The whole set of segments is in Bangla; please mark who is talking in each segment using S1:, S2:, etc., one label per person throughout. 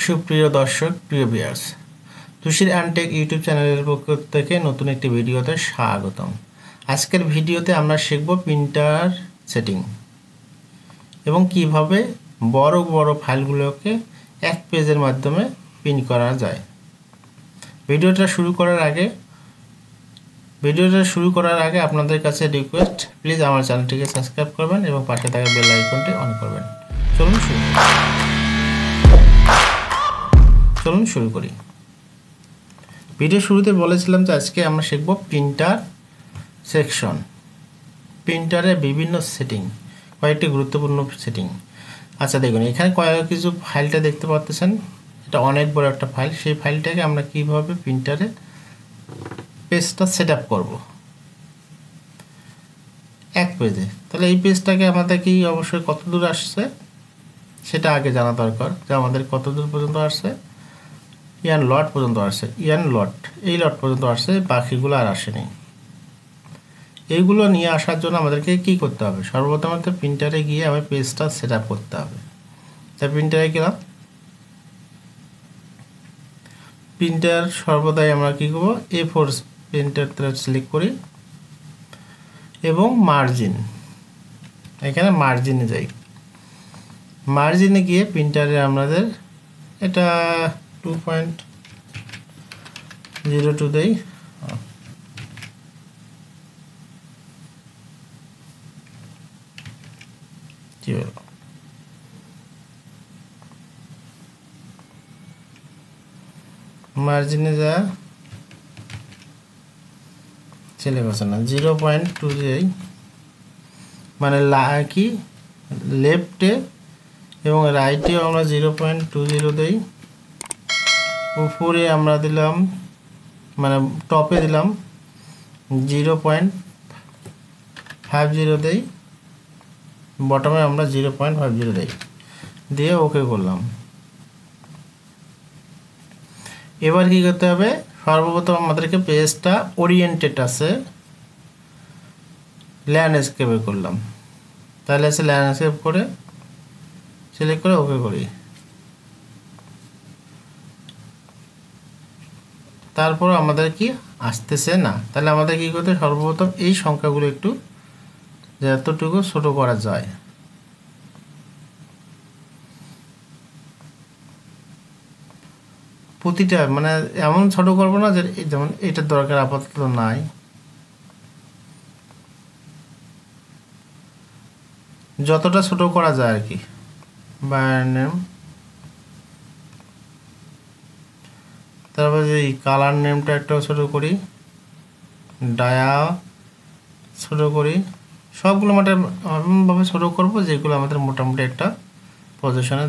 S1: সুপ্রিয় দর্শক, প্রিয় ভিউয়ার্স, তুষির অ্যান্ড টেক ইউটিউব চ্যানেলের পক্ষ থেকে নতুন একটি ভিডিওতে স্বাগতম। আজকের ভিডিওতে আমরা শিখব প্রিন্টার সেটিং এবং কিভাবে বড় বড় ফাইলগুলোকে এক পেজের মাধ্যমে প্রিন্ট করা যায়। ভিডিওটা শুরু করার আগে আপনাদের কাছে রিকোয়েস্ট, প্লিজ আমার চ্যানেলটিকে সাবস্ক্রাইব করবেন এবং পাশে থাকা বেল আইকনটি অন করবেন। চলুন শুরু করি। ভিডিও শুরুতে বলেছিলাম যে আজকে আমরা শিখব প্রিন্টার সেকশন, প্রিন্টারের বিভিন্ন সেটিং, কয়েকটি গুরুত্বপূর্ণ সেটিং। আচ্ছা দেখুন, এখানে কিছু ফাইলটা দেখতে পাচ্ছেন, এটা অনেক বড় একটা ফাইল। সেই ফাইলটাকে আমরা কিভাবে প্রিন্টারে পেজটা সেট আপ করবো এক পেজে। তাহলে এই পেজটাকে আমাদের কি অবশ্যই কত দূর আসছে সেটা আগে জানা দরকার, যে আমাদের কত দূর পর্যন্ত আসছে। ইয়ান লট পর্যন্ত আসছে, এই লট পর্যন্ত আসছে, বাকিগুলো আর আসেনি। এইগুলো নিয়ে আসার জন্য আমাদেরকে কি করতে হবে? সর্বপ্রথম আমাদের প্রিন্টারে গিয়ে আমার পেজটা সেট আপ করতে হবে। তাই প্রিন্টারে গেলাম, প্রিন্টার সর্বদাই আমরা কী করবো, A4 প্রিন্টারটা সিলেক্ট করি এবং মার্জিন, এখানে মার্জিনে যাই। মার্জিনে গিয়ে প্রিন্টারে আমাদের এটা 2.02 দেই। কি হলো, মার্জিনে যা ছেলে বসে না, 0.2 দেই, মানে কি লেফটে এবং রাইটেও আমরা 0.20 দেই। উপরে আমরা দিলাম, মানে টপে দিলাম 0.50 দেই, বটমে আমরা 0.50 দেই, দিয়ে ওকে করলাম। এবার কি করতে হবে? সর্বপ্রথম আমাদেরকে পেজটা ওরিয়েন্টেড আছে, ল্যান্ডস্কেপে করলাম। তাহলে এসে ল্যান্ডস্কেপ করে সিলেক্ট করে ওকে করি। তারপর আমাদের কি আসতেছে না, তাহলে আমাদের কি করতে? সর্বপ্রথম এই সংখ্যাগুলো একটু যতটুকু ছোট করা যায়, প্রতিটা, মানে এমন ছোট করবো না যে যেমন এটার দরকার আপাতত নাই। যতটা ছোট করা যায় আর কি। বায়ার নেম, তারপরে এই কালার নেমটা একটাও ছোট করি, ডায়া ছোট করি, সবগুলো মানে এমনভাবে ছোট করবো যেগুলো আমাদের মোটামুটি একটা পজিশনে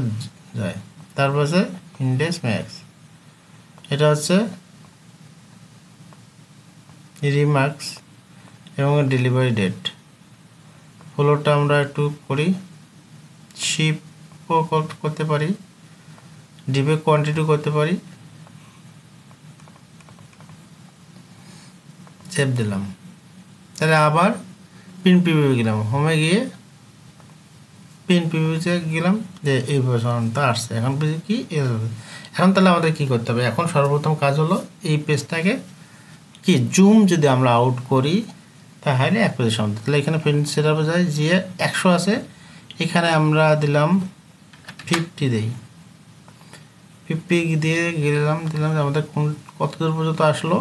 S1: যায়। তারপরে ইন্ডেক্স ম্যাক্স, এটা হচ্ছে রিমার্কস এবং ডেলিভারি ডেট। ফ্লোরটা আমরা একটু করি, শিপও করতে পারি, ডিপে কোয়ান্টিটি করতে পারি, সেভ দিলাম। তাহলে আবার প্রিন্ট প্রিভিউ গেলাম, হোমে গিয়ে প্রিন্ট প্রিভিউতে গেলাম, যে এই ভার্সনটা আসছে। এখন কি এখন তাহলে আমাদের কি করতে হবে? এখন সর্বপ্রথম কাজ হলো এই পেজটাকে কি জুম যদি আমরা আউট করি তাহলে এক পেজের সমান। তাহলে এখানে প্রিন্ট সেট আপে যায়, যে 100 আছে, এখানে আমরা দিলাম 50 দেই, 50 দিয়ে দিলাম আমাদের কত দূর পর্যন্ত আসলো।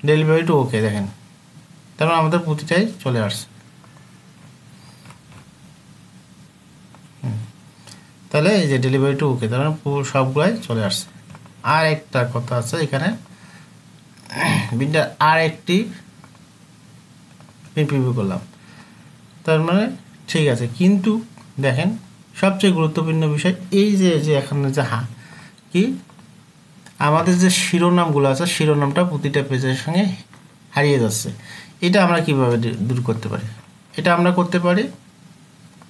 S1: ডেলিভারি টু ওকে, দেখেন তারপর আমাদের প্রতিটাই চলে আসছে। তাহলে এই যে ডেলিভারি টু ওকে, তার মানে সবগুলাই চলে আসছে। আর একটা কথা আছে এখানে, প্রিন্টার আর একটি প্রিন্ট প্রিভিউ করলাম, তার মানে ঠিক আছে। কিন্তু দেখেন সবচেয়ে গুরুত্বপূর্ণ বিষয় এই যে এখানে যে কি আমাদের যে শিরোনামগুলো আছে, শিরোনামটা প্রতিটা পেজের সঙ্গে হারিয়ে যাচ্ছে। এটা আমরা কিভাবে দূর করতে পারি? এটা আমরা করতে পারি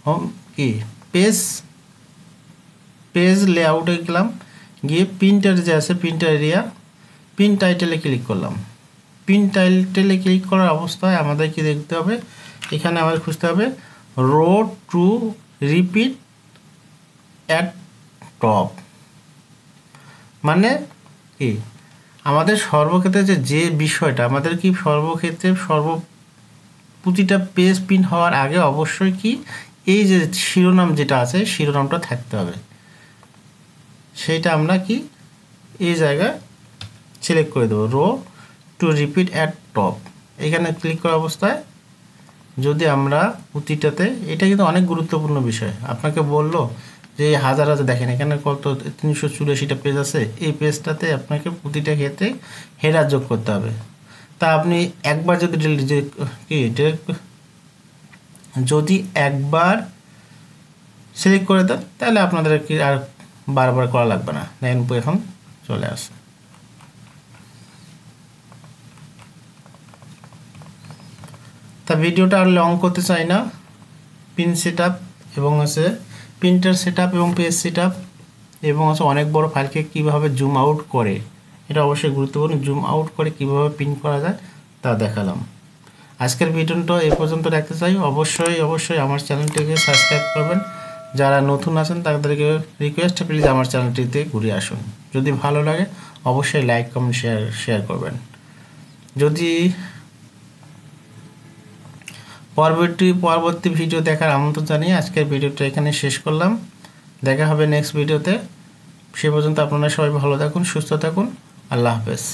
S1: হোম কি পেজ লেআউটে গেলাম, গিয়ে প্রিন্টার যে আছে প্রিন্টার এরিয়া, প্রিন্ট টাইটেলে ক্লিক করলাম। প্রিন্ট টাইটেলে ক্লিক করার অবস্থায় আমাদের কি দেখতে হবে? এখানে আমাদের খুঁজতে হবে row to repeat at top মানে কি আমাদের সর্বক্ষেত্রে যে বিষয়টা আমাদের কি সর্বক্ষেত্রে প্রতিটা পেজ প্রিন্ট হওয়ার আগে অবশ্যই কি এই যে শিরোনাম যেটা আছে শিরোনামটা থাকতে হবে, সেইটা আমরা কি এই জায়গায় সিলেক্ট করে দেবো row to repeat at top. এখানে ক্লিক করা অবস্থায় যদি আমরা প্রতিটাতে, এটা কিন্তু অনেক গুরুত্বপূর্ণ বিষয়, আপনাকে বললো যে হাজার হাজার দেখেন এখানে কত 384টা পেজ আছে, এই পেজটাতে আপনাকে প্রতিটা ক্ষেত্রে হেডার যোগ করতে হবে। তা আপনি একবার যদি একবার সিলেক্ট করে দেন তাহলে আপনাদের কি আর বারবার করা লাগবে না, দেখেন এখন চলে আসে। তা ভিডিওটা আর লং করতে চাই না, পিন সেট আপ এবং আছে প্রিন্টার সেট আপ এবং পেজ সেট আপ এবং আছে অনেক বড় ফাইলকে কীভাবে জুম আউট করে, এটা অবশ্যই গুরুত্বপূর্ণ, জুম আউট করে কীভাবে প্রিন্ট করা যায় তা দেখালাম। আজকের ভিডিওটা এই পর্যন্ত রাখতে চাই। অবশ্যই আমার চ্যানেলটিকে সাবস্ক্রাইব করবেন, যারা নতুন আছেন তাদেরকে রিকোয়েস্ট প্লিজ আমার চ্যানেলটিতে ঘুরে আসুন। যদি ভালো লাগে অবশ্যই লাইক কমেন্ট শেয়ার করবেন। যদি পরবর্তী ভিডিও দেখার আমন্ত্রণ জানিয়ে আজকের ভিডিওটা এখানে শেষ করলাম। দেখা হবে নেক্সট ভিডিওতে। সে পর্যন্ত আপনারা সবাই ভালো থাকুন, সুস্থ থাকুন। আল্লাহ হাফেজ।